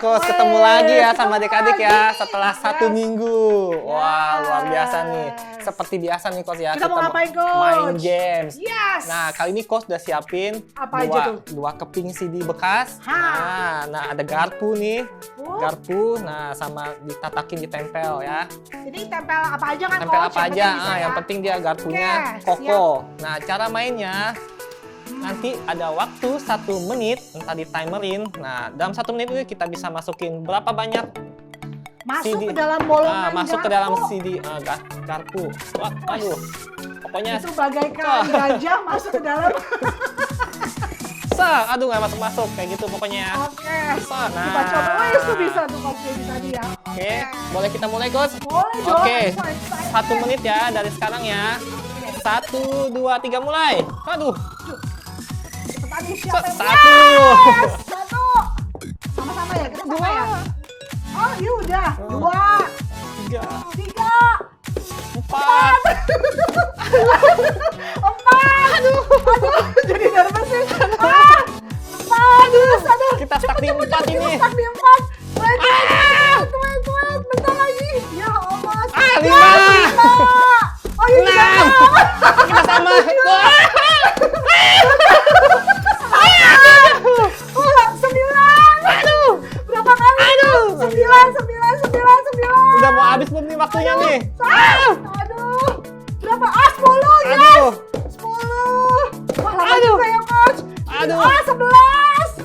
Coach, ketemu lagi ya sama adik-adik ya setelah 1 minggu. Wah, luar biasa nih. Seperti biasa nih Coach ya, kita mau ngapain, Coach? main games. Yes. Nah, kali ini Coach udah siapin apa aja tuh? dua keping CD bekas. Nah, ada garpu nih. Garpu, nah sama ditatakin ditempel ya. Jadi tempel apa aja kan, Tempel Coach? apa aja, yang ya? penting dia garpunya Oke, kokoh. Nah, cara mainnya nanti ada waktu 1 menit, ntar di timerin. Nah, dalam 1 menit ini kita bisa masukin berapa banyak Masuk CD. ke dalam bolongan Masuk ke garpu. dalam CD garpu. Wah, aduh. Pokoknya Itu bagaikan gajah masuk ke dalam. aduh nggak masuk-masuk kayak gitu pokoknya. Oke. Nah. Kita coba. Oh, itu bisa tuh Coach Baby tadi ya. Oke, boleh kita mulai Coach? Boleh dong. Oke, Excited. 1 menit ya dari sekarang ya. 1, 2, 3 mulai. Aduh. Cepetan nih, siapa yang Satu. Yes! Satu. Sama-sama ya, kita sama ya. Oh, iya udah. 2, 3, 3, 4. 4. Aduh, jadi nervous sih. 4. Kita stuck di 4 ini. Stuck di 4. Wait. Bentar lagi. Ya Allah. 5. Oh, iya. 6. Kita sama. Berapa kali? 9. Udah mau habis belum nih waktunya nih? Aduh. Berapa? 10 ya. Aduh. 10. Wah, lama juga ya, Coach. Aduh. 11.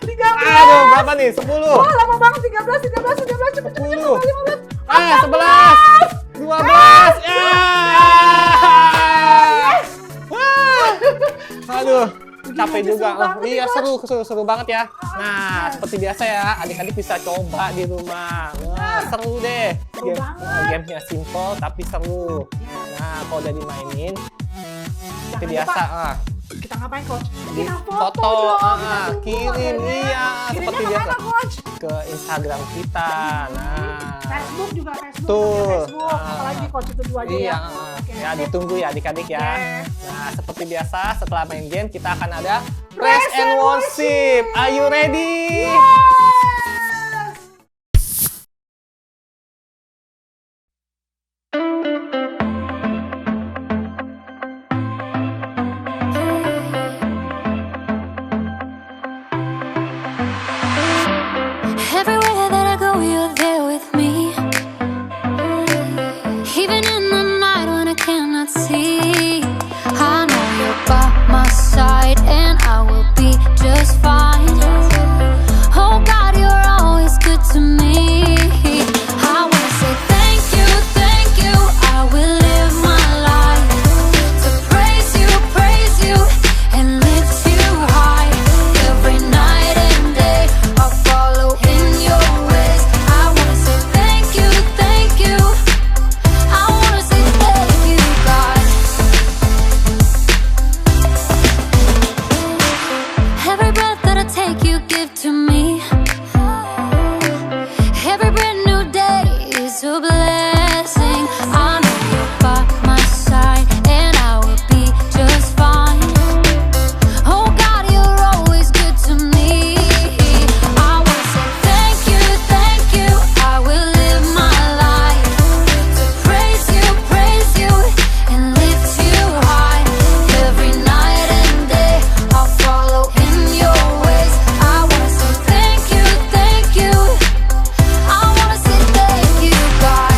13. Aduh, berapa nih? 10. Wah, lama banget. 13. Cepet. 10. 15. 11. 12. Ya. Aduh. Capek juga. Oh, iya, seru banget ya. Nah, seperti biasa ya, adik-adik bisa coba di rumah. Wah, seru deh. Gamenya simple tapi seru. Nah, kalau udah dimainin, seperti biasa. Kita ngapain, Coach? Di Kita foto, dong. kirim, iya, seperti Kirimnya biasa. kemana, Coach? Ke Instagram kita. Nah, Facebook juga, Tuh. Apalagi Coach itu 2 aja iya, ya. Oke. ya ditunggu ya adik-adik ya. Oke. Nah, seperti biasa setelah main game kita akan ada Praise and Worship. Are you ready? Everywhere that I go, you're there with me. Even in the night when I cannot see, I know you're by my side and I will be just fine. Oh God, you're always good to me. I wanna say thank you, I will live my life to praise you, and lift you high. Every night and day I'll follow in your ways. I wanna say thank you, I wanna say thank you, God. Every breath that I take you give to me. Every brand new day is a blessing. I know you're by my side and I will be just fine. Oh God, you're always good to me. I wanna say thank you, I will live my life to praise you, and lift you high. Every night and day I'll follow in your ways. I wanna say thank you, I wanna say thank you, God.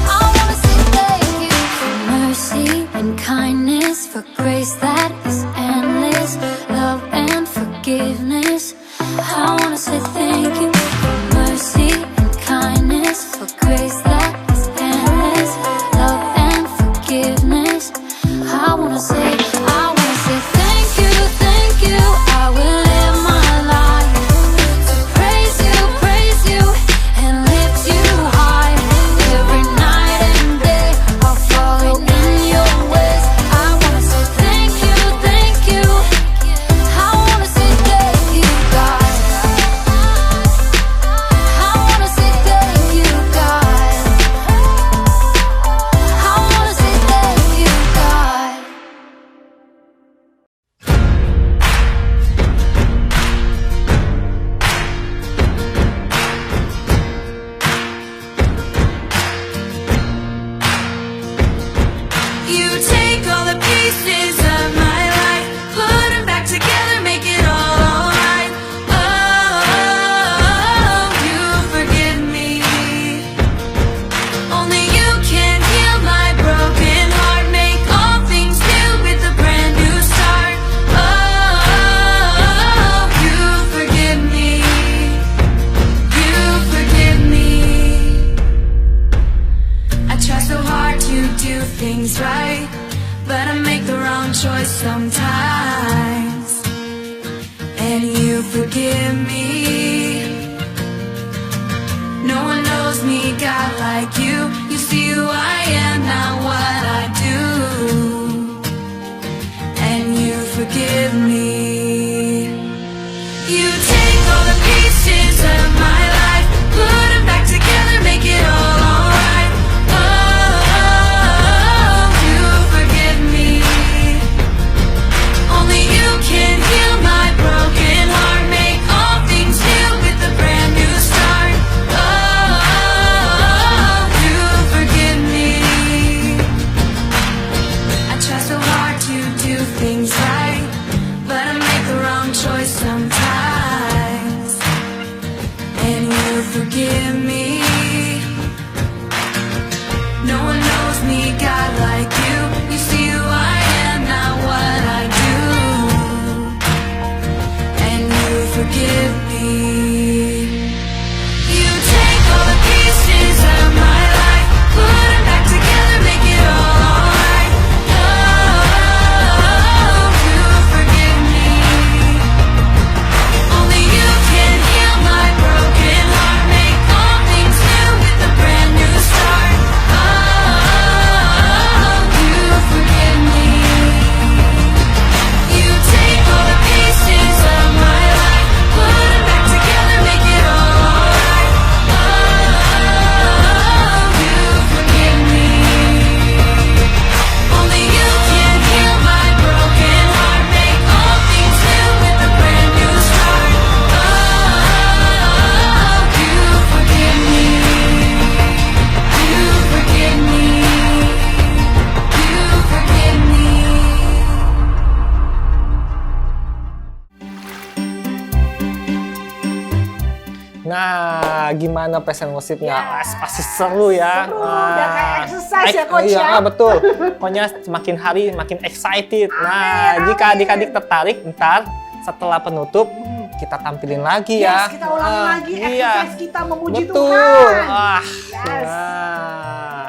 I wanna say thank you for mercy and kindness, for grace that is endless, love and forgiveness. I wanna say thank you for mercy and kindness, for grace that is endless, love and forgiveness. I wanna say thank you, I will live my life to praise you, and lift you high. Every night and day I'll follow in your ways. I wanna say thank you, I wanna say thank you, God. You take all the pieces of my life, put them back together, make it all alright. Oh, you forgive me. Only you can heal my broken heart, make all things new with a brand new start. Oh, you forgive me. I try so hard to do things right, but I make the wrong choice sometimes. And you forgive me. No one knows me, God, like you. You see who I am, not what I do. And you forgive me. You take all the pieces of my life, put them back together, make it all alright. Oh, you forgive me. Only you can heal my broken heart, make all things new with a brand new start. Oh, you forgive me. You take all the pieces of my life, put them back together, make it all alright. Oh, you forgive me. Only you can heal my broken heart, make all things new with a brand new start. Oh, you forgive me. You forgive me. You forgive me. Nah, gimana present worship-nya? Ya, Wah, pasti seru ya. seru, udah kayak exercise ya, Coach, iya, ya. betul. Pokoknya semakin hari makin excited. Nah, jika adik-adik tertarik, ntar setelah penutup kita tampilin lagi ya. Yes, kita ulangi lagi iya. exercise kita memuji Betul. Tuhan. Yes. Nah,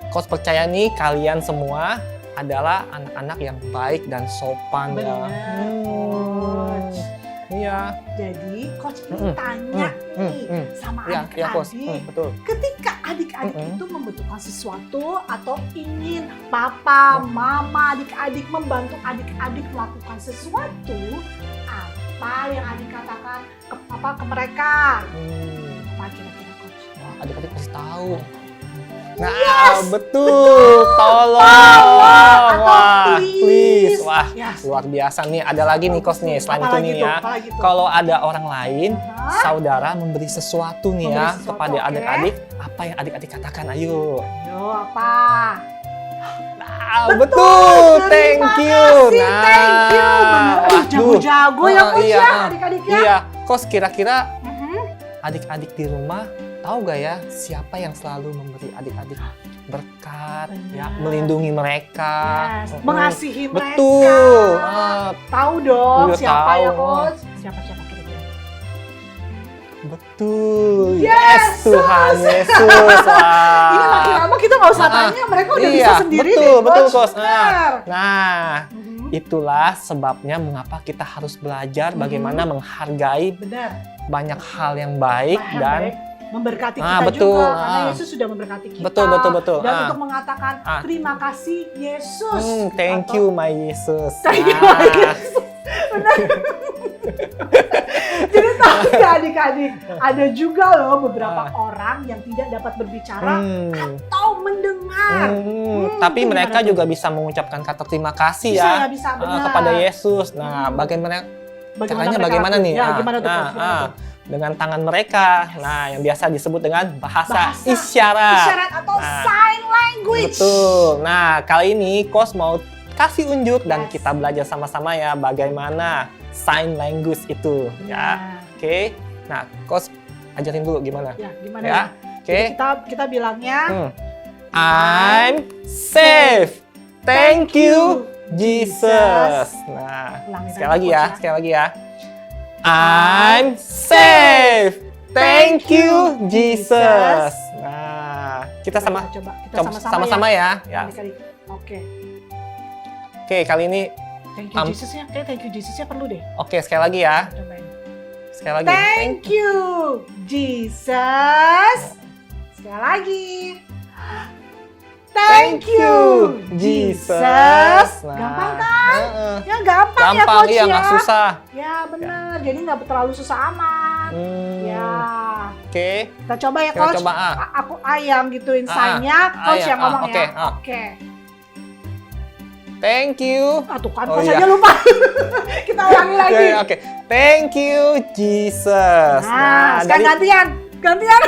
Coach percaya nih kalian semua adalah anak-anak yang baik dan sopan ya. Benar, Coach. Iya. Jadi Coach ingin tanya nih sama Iya, iya, Coach. adik-adik. Betul. Ketika adik-adik itu membutuhkan sesuatu atau ingin papa, mama, adik-adik membantu adik-adik melakukan sesuatu, apa yang adik katakan ke mereka? Apa kira-kira, Coach? Wah, adik-adik pasti tahu. Nah, Yes, betul. Tolong. atau Wah, please. Wah, Yes. luar biasa nih. Ada lagi nih, Coach nih. Selain itu Apalagi nih tuh, ya. apalagi tuh? Kalau ada orang lain, Hah? saudara memberi sesuatu nih ya Memberi sesuatu, kepada oke. adik-adik, apa yang adik-adik katakan? Ayo. Ayo, apa? Nah, betul. Thank Terima you. kasih, thank you. Bener, waduh. jago-jago ya, Coach, iya, ya, adik-adik ya. Iya, Coach kira-kira Mhm. adik-adik di rumah tahu gak ya siapa yang selalu memberi adik-adik berkat, ya, Benar. melindungi mereka, Yes, mengasihi mereka. betul. Tahu dong Iya, siapa ya, tahu. Coach? Siapa kira-kira? Betul. Yes, Tuhan Yesus. Wah. Ini makin lama kita nggak usah Ah, tanya, mereka udah iya, bisa sendiri betul, deh, betul, Coach. Coach. Benar. Nah, Mhm. itulah sebabnya mengapa kita harus belajar bagaimana menghargai Benar. banyak hal yang baik Bahan dan baik. Memberkati Ah, kita betul. juga, karena Ah. Yesus sudah memberkati kita. Betul, betul, betul. Dan Ah. untuk mengatakan Ah. terima kasih Yesus. thank Atau, you my Yesus. Thank you, Nah, my Yesus. Benar. Jadi tahu nggak adik-adik, ada juga loh beberapa orang yang tidak dapat berbicara atau mendengar. Tapi itu mereka gimana tuh? juga bisa mengucapkan kata terima kasih Bisa ya, ya, bisa, benar. kepada Yesus. Nah, bagaimana caranya mereka bagaimana lakuin? nih? Ya, gimana tuh, nah, Coach? Gimana tuh? dengan tangan mereka. Nah, yang biasa disebut dengan bahasa Bahasa isyarat. Isyarat atau Nah, sign language. Betul. Nah, kali ini Coach mau kasih unjuk dan Yes. kita belajar sama-sama ya bagaimana sign language itu ya. Oke. Nah, Coach ajarin dulu gimana? Ya, gimana Ya. Jadi Oke. kita bilangnya I'm safe. Thank you, Jesus. Nah, Ulangin sekali lagi, lagi ya, Coach, ya. sekali lagi ya. I'm safe. Thank you, Jesus. Nah, kita Coba kita sama-sama ya. Ya. Adik-adik. Oke. Oke, kali ini Thank you Jesus ya. Kayak thank you Jesus ya perlu deh. oke sekali lagi ya. Cobain. Sekali lagi. Thank you Jesus. Sekali lagi. Thank you, Jesus. Nah, Gampang kan? heeh. Ya gampang, ya Gampang, Coach iya ya. nggak susah. Ya benar, jadi nggak terlalu susah amat. Ya, Oke, kita coba ya kita Coach. coba Aku ayam gituin sign-nya, Coach ayam, yang ngomong oke, ya. Oke. Thank you. Tuh kan, Oh, Coach iya. aja lupa. Kita ulangi lagi. Oke. Thank you, Jesus. Nah, sekarang dari gantian.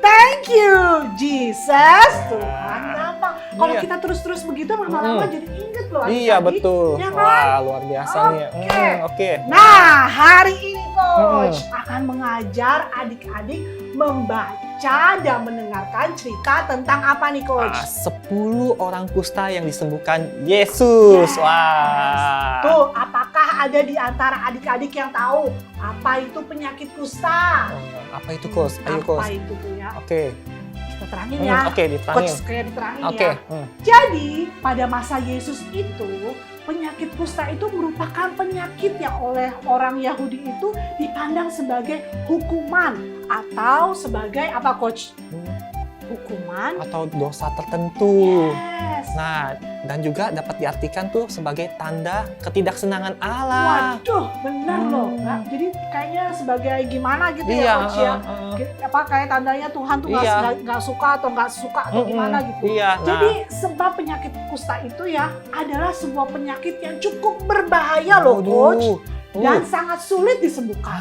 Thank you, Jesus. Tuh kan, gampang. Kalau Iya. kita terus-terus begitu lama-lama jadi inget loh. iya adik-adik. betul. Ya kan? Wah, luar biasa nih. Oke. Oke. Nah, hari ini Coach akan mengajar adik-adik membaca dan mendengarkan cerita tentang apa nih Coach? 10 orang kusta yang disembuhkan Yesus. Yes. Wah. Tuh, apakah ada di antara adik-adik yang tahu apa itu penyakit kusta? Apa itu, Coach? Ayo, Apa Coach. itu tuh ya? Oke. Kita terangin ya. Oke, diterangin. Coach kayak diterangin Oke. ya. Jadi, pada masa Yesus itu, penyakit kusta itu merupakan penyakit yang oleh orang Yahudi itu dipandang sebagai hukuman atau sebagai apa Coach? Hukuman Atau dosa tertentu. Yes. Nah, dan juga dapat diartikan tuh sebagai tanda ketidaksenangan Allah. Waduh, benar loh. Nah, jadi kayaknya sebagai gimana gitu Iya, ya Coach ya? heeh. Apa kayak tandanya Tuhan tuh Iya. nggak suka atau nggak suka atau gimana gitu. Iya, nah. Jadi sebab penyakit kusta itu ya adalah sebuah penyakit yang cukup berbahaya loh Coach. Dan sangat sulit disembuhkan.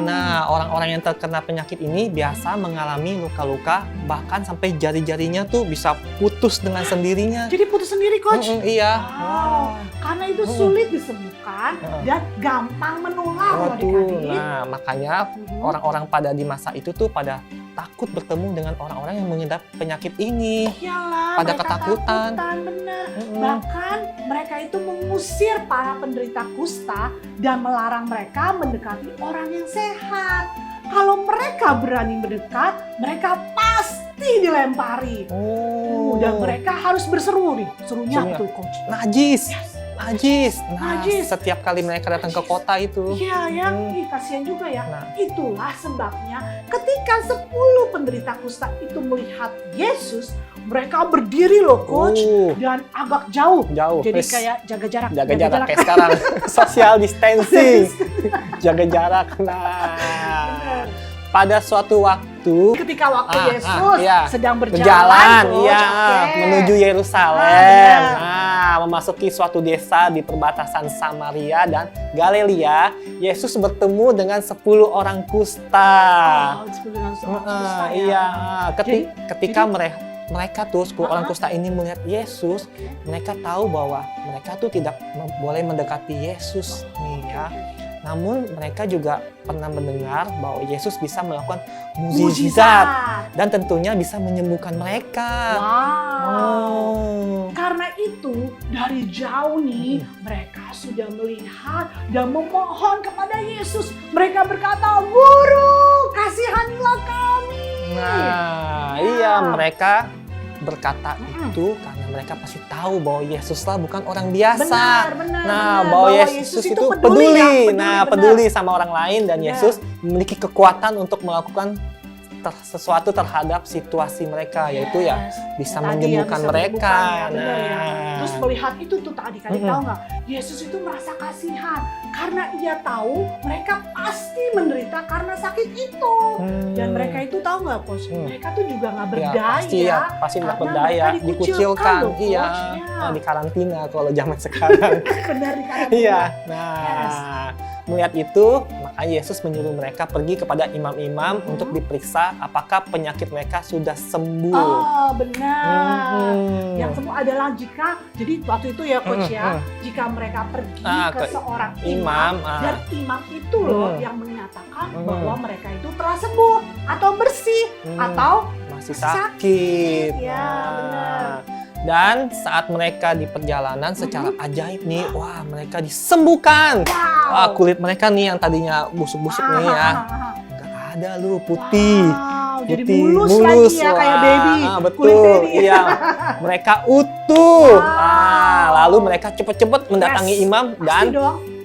Nah, orang-orang yang terkena penyakit ini biasa mengalami luka-luka, bahkan sampai jari-jarinya tuh bisa putus dengan sendirinya. Jadi putus sendiri Coach. Iya. Wow. Karena itu sulit disembuhkan dan gampang menular loh adik-adik. Nah, makanya orang-orang pada di masa itu tuh pada takut bertemu dengan orang-orang yang mengidap penyakit ini. Iyalah, Pada mereka ketakutan. bener. Bahkan mereka itu mengusir para penderita kusta dan melarang mereka mendekati orang yang sehat. Kalau mereka berani mendekat, mereka pasti dilempari. Dan mereka harus berseru nih. Serunya Serunya. tuh Coach. Najis. Najis. Nah, Najis. setiap kali mereka datang ke kota itu. Iya ya, kasihan juga ya. Nah. Itulah sebabnya ketika 10 penderita kusta itu melihat Yesus, mereka berdiri loh Coach. Dan agak jauh. Jauh. Jadi Wes, kayak jaga jarak. jaga jarak kayak sekarang. Social distancing. Jaga jarak. Nah, pada suatu waktu Ketika waktu Yesus sedang berjalan berjalan, Coach, oke. menuju Yerusalem. benar. Nah, memasuki suatu desa di perbatasan Samaria dan Galilea, Yesus bertemu dengan 10 orang kusta. Oh, disebut dengan seorang kusta ya. Iya, ketika jadi- mereka tuh 10 orang kusta ini melihat Yesus, mereka tahu bahwa mereka tuh tidak boleh mendekati Yesus nih ya. Namun mereka juga pernah mendengar bahwa Yesus bisa melakukan mukjizat dan tentunya bisa menyembuhkan mereka. Wow. Karena itu dari jauh nih mereka sudah melihat dan memohon kepada Yesus. Mereka berkata, "Guru, kasihanilah kami." Nah, iya mereka berkata itu karena mereka pasti tahu bahwa Yesuslah bukan orang biasa. Benar. Bahwa Yesus itu peduli. Peduli sama orang lain dan Benar. Yesus memiliki kekuatan untuk melakukan sesuatu terhadap situasi mereka, yaitu ya bisa menyembuhkan mereka. Terus melihat itu tuh adik-adik tahu nggak? Yesus itu merasa kasihan karena ia tahu mereka pasti menderita karena sakit itu. Dan mereka itu tahu nggak Coach? Mereka tuh juga nggak berdaya. Pasti nggak karena berdaya, mereka dikucilkan. loh, Coach. Iya, di karantina kalau zaman sekarang. Benar di karantina. Iya. Nah, melihat itu, maka Yesus menyuruh mereka pergi kepada imam-imam untuk diperiksa apakah penyakit mereka sudah sembuh. Oh, benar. Yang semua adalah jadi waktu itu ya Coach ya, jika mereka pergi ke seorang imam dan imam itu loh yang menyatakan bahwa mereka itu telah sembuh atau bersih atau masih sakit. Ya, benar. Dan saat mereka di perjalanan secara ajaib nih, wah mereka disembuhkan. Wah, kulit mereka nih yang tadinya busuk-busuk nih ya, nggak ada lu putih. Jadi mulus lagi ya kayak baby. Betul, iya. Mereka utuh. Lalu mereka cepet-cepet mendatangi imam dan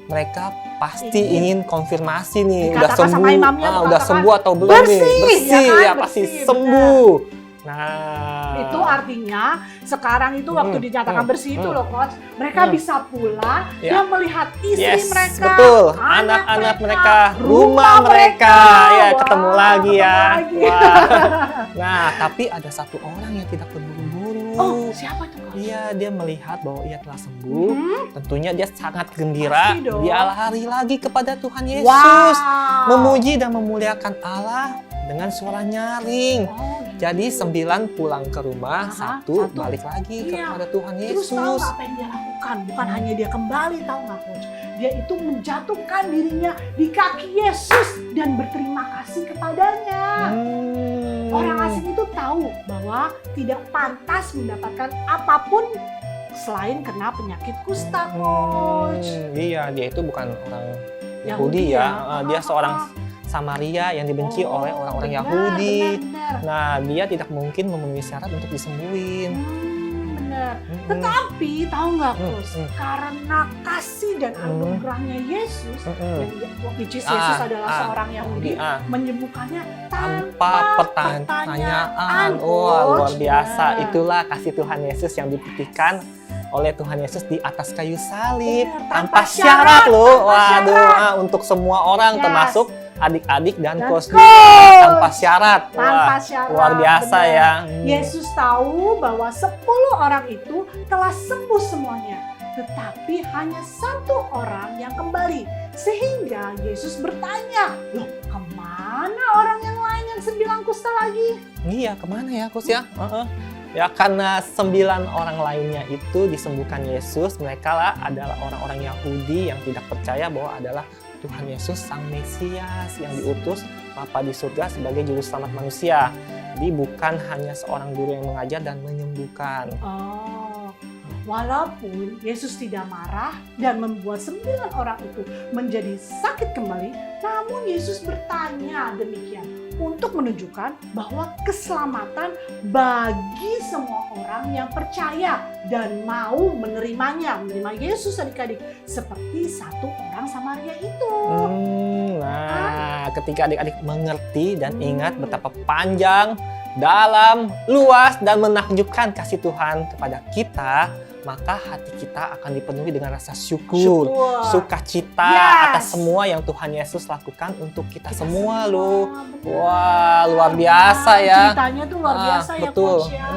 mereka pasti ingin konfirmasi nih, udah sembuh, udah sembuh atau belum nih? Bersih, ya pasti sembuh. Nah, artinya sekarang itu waktu dinyatakan bersih itu loh Coach, mereka bisa pula dan melihat istri mereka, betul, anak-anak mereka, rumah mereka, ya ketemu lagi ya. Wah. Nah, tapi ada satu orang yang tidak terburu-buru. Oh, siapa itu Coach? Iya, dia melihat bahwa ia telah sembuh. Tentunya dia sangat gembira. Dia lari lagi kepada Tuhan Yesus, memuji dan memuliakan Allah dengan suara nyaring. Jadi 9 pulang ke rumah, satu balik lagi kepada Tuhan Yesus. Terus tahu apa yang dia lakukan? Bukan hanya dia kembali, tahu nggak Coach? Dia itu menjatuhkan dirinya di kaki Yesus dan berterima kasih kepadanya. Orang asing itu tahu bahwa tidak pantas mendapatkan apapun selain kena penyakit kusta, Coach. Iya, dia itu bukan orang Yahudi ya. Dia seorang Samaria yang dibenci oleh orang-orang Yahudi. Benar. Nah, dia tidak mungkin memenuhi syarat untuk disembuhin. Benar. Tetapi tahu nggak Coach, karena kasih dan anugerahnya Yesus, which is Yesus adalah seorang Yahudi, menyembuhkannya tanpa pertanyaan. Luar biasa. Itulah kasih Tuhan Yesus yang dibuktikan oleh Tuhan Yesus di atas kayu salib. Tanpa syarat loh. Waduh, untuk semua orang termasuk adik-adik dan Coach juga, tanpa syarat. Tanpa syarat. Luar biasa ya. Yesus tahu bahwa 10 orang itu telah sembuh semuanya, tetapi hanya 1 orang yang kembali. Sehingga Yesus bertanya, loh kemana orang yang lain yang 9 kusta lagi? Iya, kemana ya Coach ya? Ya karena 9 orang lainnya itu disembuhkan Yesus, mereka lah adalah orang-orang Yahudi yang tidak percaya bahwa adalah Tuhan Yesus Sang Mesias yang diutus Bapa di surga sebagai juru selamat manusia. Jadi bukan hanya seorang guru yang mengajar dan menyembuhkan. Walaupun Yesus tidak marah dan membuat 9 orang itu menjadi sakit kembali, namun Yesus bertanya demikian untuk menunjukkan bahwa keselamatan bagi semua orang yang percaya dan mau menerima Yesus adik-adik, seperti 1 orang Samaria itu. Nah, ketika adik-adik mengerti dan ingat betapa panjang, dalam, luas, dan menakjubkan kasih Tuhan kepada kita, maka hati kita akan dipenuhi dengan rasa syukur, sukacita atas semua yang Tuhan Yesus lakukan untuk kita semua loh. Wah, luar biasa ya. Ceritanya tuh luar biasa ya betul. Coach ya.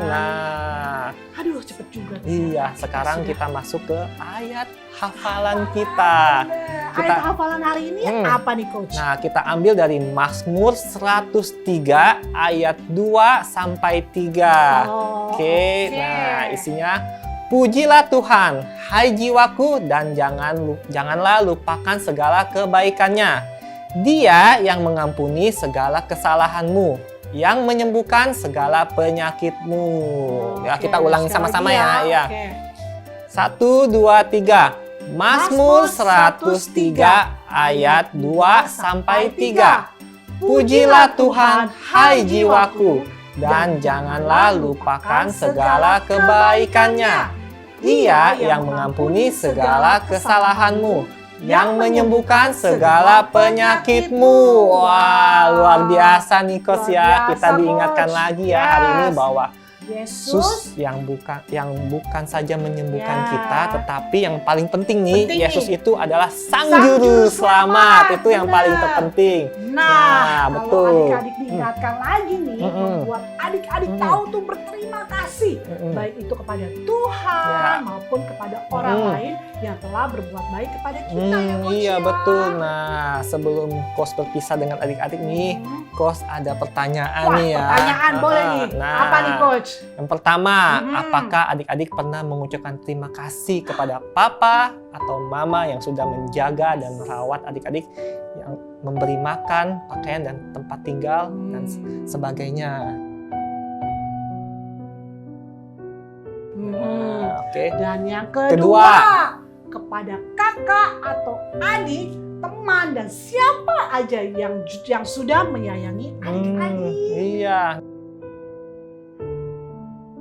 Nah, aduh cepet juga. Iya, sekarang kita masuk ke ayat hafalan kita. Ayat hafalan hari ini apa nih Coach? Nah, kita ambil dari Mazmur 103 ayat 2 sampai 3. Oke. Nah, isinya, pujilah Tuhan, hai jiwaku, dan janganlah lupakan segala kebaikannya. Dia yang mengampuni segala kesalahanmu, yang menyembuhkan segala penyakitmu. Ya, kita ulangi sama-sama ya. 1, 2, 3. Mazmur 103 ayat 2 sampai 3. Pujilah Tuhan, hai jiwaku, dan janganlah lupakan segala kebaikannya. Dia yang mengampuni segala kesalahanmu, yang menyembuhkan segala penyakitmu. Wah, luar biasa nih Coach ya. Kita diingatkan lagi ya hari ini bahwa Yesus yang bukan saja menyembuhkan kita, tetapi yang paling penting nih, Yesus itu adalah Sang Juru Selamat. Itu yang paling terpenting. Nah, betul. Kalau adik-adik diingatkan lagi nih, membuat adik-adik tahu tuh berterima kasih, baik itu kepada Tuhan maupun kepada orang lain yang telah berbuat baik kepada kita ya Coach. Iya betul. Nah, sebelum Coach berpisah dengan adik-adik nih, Coach ada pertanyaan nih ya. Pertanyaan boleh nih. Apa nih Coach? Yang pertama, apakah adik-adik pernah mengucapkan terima kasih kepada papa atau mama yang sudah menjaga dan merawat adik-adik, yang memberi makan, pakaian, dan tempat tinggal, dan sebagainya? Oke. Dan yang kedua, kepada kakak atau adik, teman, dan siapa aja yang sudah menyayangi adik-adik. Iya.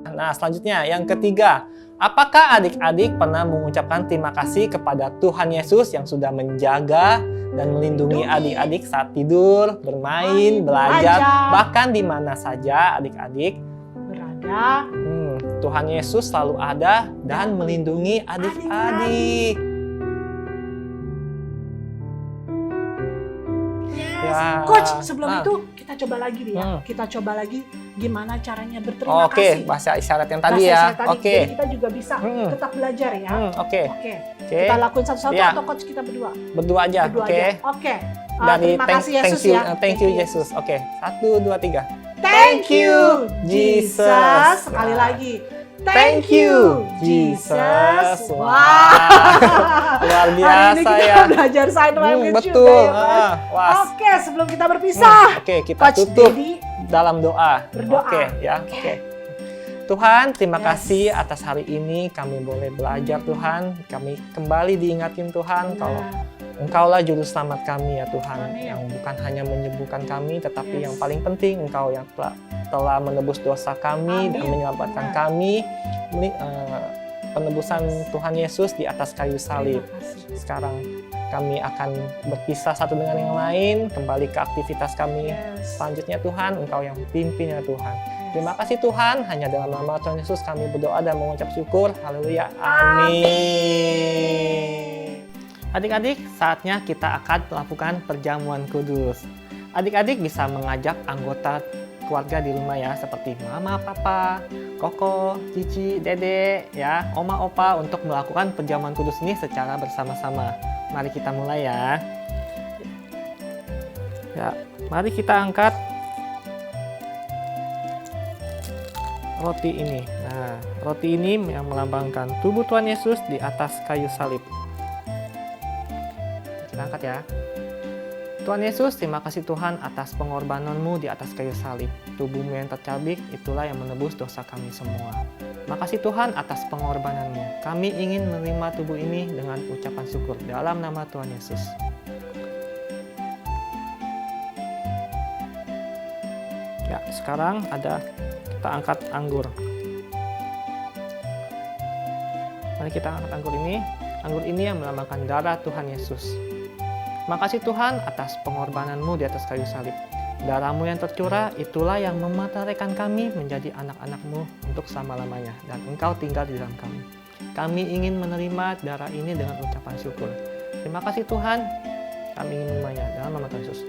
Nah, selanjutnya yang ketiga, apakah adik-adik pernah mengucapkan terima kasih kepada Tuhan Yesus yang sudah menjaga dan melindungi adik-adik saat tidur, bermain, belajar, bahkan di mana saja adik-adik ya. Tuhan Yesus selalu ada dan melindungi adik-adik. Ya. Coach, sebelum itu kita coba lagi nih ya. Kita coba lagi gimana caranya berterima Oke, kasih. bahasa isyarat yang tadi Bahasa ya. isyarat tadi. Oke. Jadi kita juga bisa tetap belajar ya. Oke. Oke. Kita lakuin satu-satu Ya. atau coach kita berdua? Berdua aja. Berdua Oke. aja. Oke. Dari Terima kasih Yesus ya. Thank you Yesus. Oke. 1, 2, 3. Thank you Jesus. Sekali Ya. lagi. Thank you Jesus. Wah. Luar Hari ini biasa kita ya. belajar sign language Betul. juga ya, Coach. Wah. Oke, sebelum kita berpisah, Oke, kita Coach tutup Dedi dalam doa. berdoa. Oke, ya. Oke. Tuhan, terima Yes. kasih atas hari ini kami boleh belajar Tuhan. Kami kembali diingatin Tuhan kalau Engkaulah juru selamat kami ya Tuhan. Amin. Yang bukan hanya menyembuhkan kami, tetapi Yes. yang paling penting Engkau yang telah menebus dosa kami dan Amin. menyelamatkan Benar. kami. Penebusan Tuhan Yesus di atas kayu salib. Terima kasih. Sekarang kami akan berpisah satu dengan yang lain, kembali ke aktivitas kami. Yes. Selanjutnya Tuhan, Engkau yang pimpin ya Tuhan. Yes. Terima kasih Tuhan, hanya dalam nama Tuhan Yesus kami berdoa dan mengucap syukur. Haleluya. Amin. Amin. Adik-adik, saatnya kita akan melakukan perjamuan kudus. Adik-adik bisa mengajak anggota keluarga di rumah ya, seperti mama, papa, koko, cici, dede, ya, oma, opa untuk melakukan perjamuan kudus ini secara bersama-sama. Mari kita mulai ya. Ya, mari kita angkat roti ini. Nah, roti ini yang melambangkan tubuh Tuhan Yesus di atas kayu salib. Kita angkat ya. Tuhan Yesus, terima kasih Tuhan atas pengorbanan-Mu di atas kayu salib. Tubuh-Mu yang tercabik, itulah yang menebus dosa kami semua. Makasih Tuhan atas pengorbanan-Mu. Kami ingin menerima tubuh ini dengan ucapan syukur dalam nama Tuhan Yesus. Ya, sekarang kita angkat anggur. Mari kita angkat anggur ini. Anggur ini yang melambangkan darah Tuhan Yesus. Makasih Tuhan atas pengorbanan-Mu di atas kayu salib. Darah-Mu yang tercurah, itulah yang memateraikan kami menjadi anak-anak-Mu untuk selama-lamanya. Dan Engkau tinggal di dalam kami. Kami ingin menerima darah ini dengan ucapan syukur. Terima kasih Tuhan, kami ingin menerimanya dalam nama Tuhan Yesus.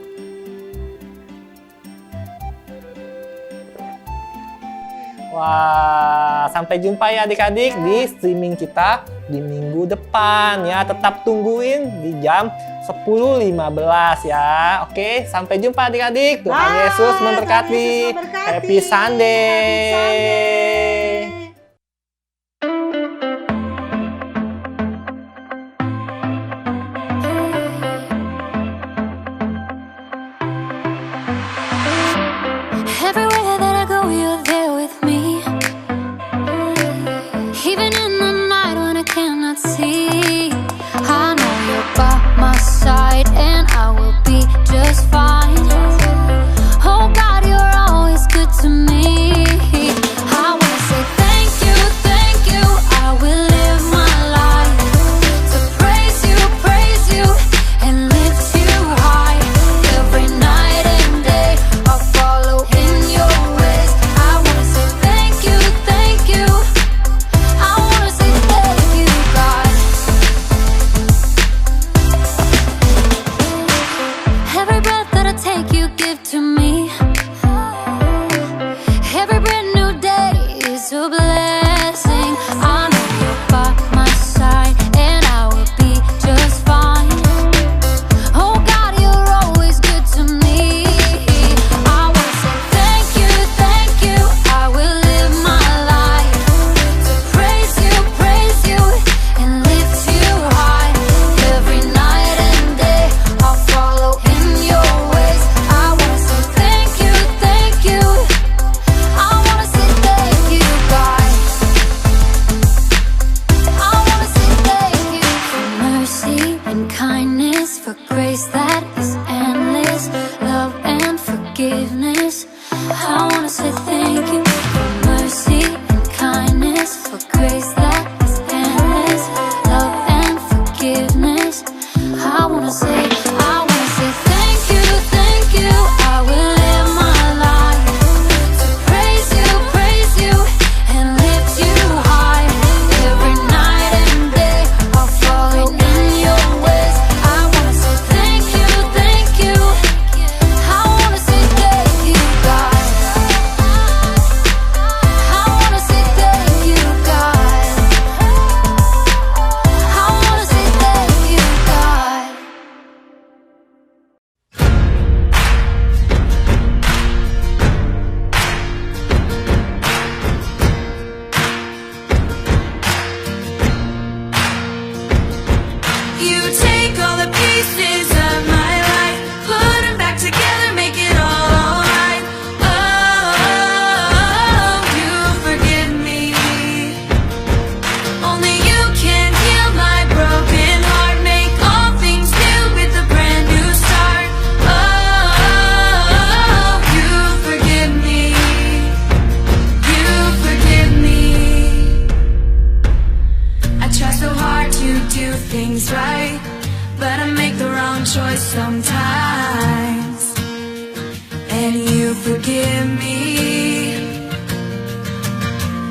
Wah, sampai jumpa ya adik-adik di streaming kita di minggu depan ya. Tetap tungguin di jam 10.15 ya. Oke, sampai jumpa adik-adik. Tuhan Yesus memberkati. Happy Sunday. Everywhere that I go, you're there with me. Even in the night when I cannot see, I know you're by my side and I will be just fine. Oh God, you're always good to me. I wanna say thank you, thank you. I will live my life to praise you, and lift you high. Every night and day I'll follow in your ways. I wanna say thank you, thank you. I wanna say thank you, God. Every breath that I take, you give to me. Every brand new day is a blessing. I know you're by my side and I will be just fine. Oh God, you're always good to me. I wanna say thank you, thank you. I will live my life to praise you, and lift you high. Every night and day I'll follow in your ways. I wanna say thank you, thank you. I wanna say thank you, God. I wanna say thank you for mercy and kindness, for grace that is endless, love and forgiveness. I wanna say thank you for mercy and kindness, for grace that is endless, love and forgiveness. I wanna say thank you, thank you. I will live my life to praise you, wrong choice sometimes, and you forgive me.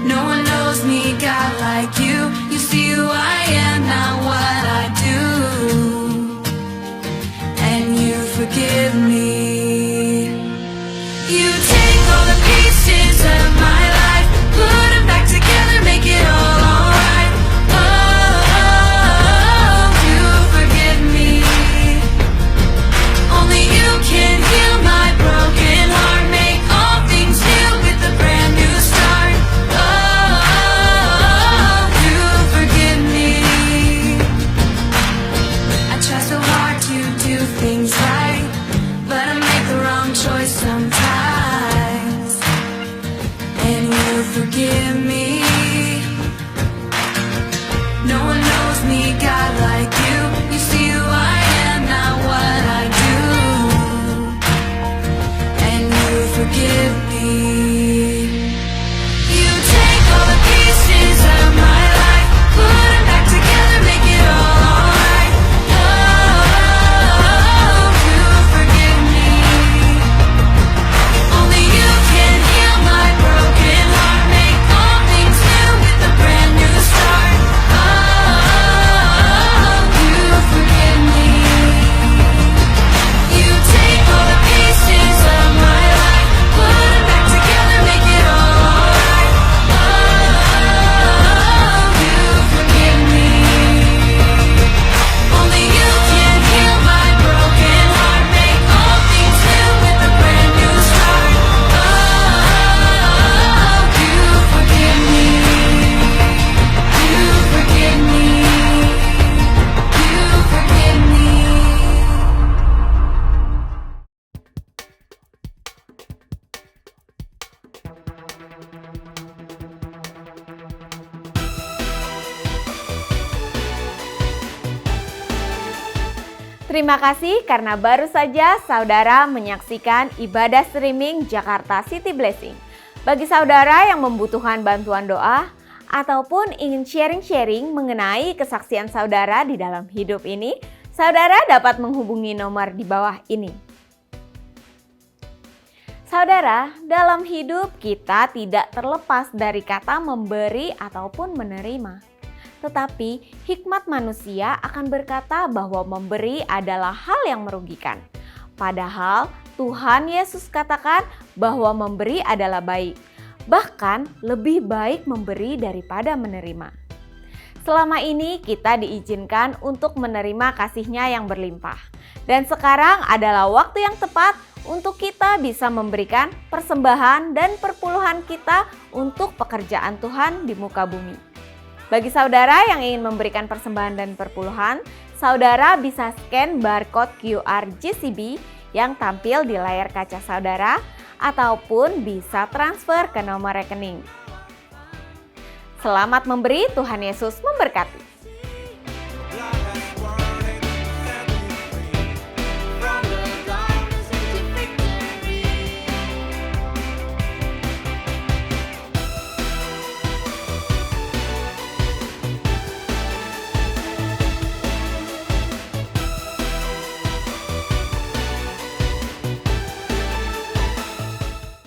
No one knows me, God, like you. You see who I am, not what I do, and you forgive me. You take all the pieces of my life, put them back together, make it all alright. Oh, you forgive me. Only you can heal my broken heart, make all things new with a brand new start. Oh, you forgive me. I try so hard to do things right, but I make the wrong choice sometimes, and you forgive me. No one knows me, God, like you. You see who I am, not what I do, and you forgive me. You take all the pieces of my life, put them back together, make it all alright. Oh, you forgive me. Only you can heal my broken heart, make all things new with a brand new start. Oh, you forgive me. You take all the pieces of my life, put them back together, make it all alright. Oh, you forgive me. Only you can heal my broken heart, make all things new with a brand new start. Oh, you forgive me. You forgive me. You forgive me. Terima kasih karena baru saja saudara menyaksikan ibadah streaming Jakarta City Blessing. Bagi saudara yang membutuhkan bantuan doa ataupun ingin sharing-sharing mengenai kesaksian saudara di dalam hidup ini, saudara dapat menghubungi nomor di bawah ini. Saudara, dalam hidup kita tidak terlepas dari kata memberi ataupun menerima. Tetapi hikmat manusia akan berkata bahwa memberi adalah hal yang merugikan. Padahal Tuhan Yesus katakan bahwa memberi adalah baik. Bahkan lebih baik memberi daripada menerima. Selama ini kita diizinkan untuk menerima kasih-Nya yang berlimpah. Dan sekarang adalah waktu yang tepat untuk kita bisa memberikan persembahan dan perpuluhan kita untuk pekerjaan Tuhan di muka bumi. Bagi saudara yang ingin memberikan persembahan dan perpuluhan, saudara bisa scan barcode QR JCB yang tampil di layar kaca saudara ataupun bisa transfer ke nomor rekening. Selamat memberi, Tuhan Yesus memberkati.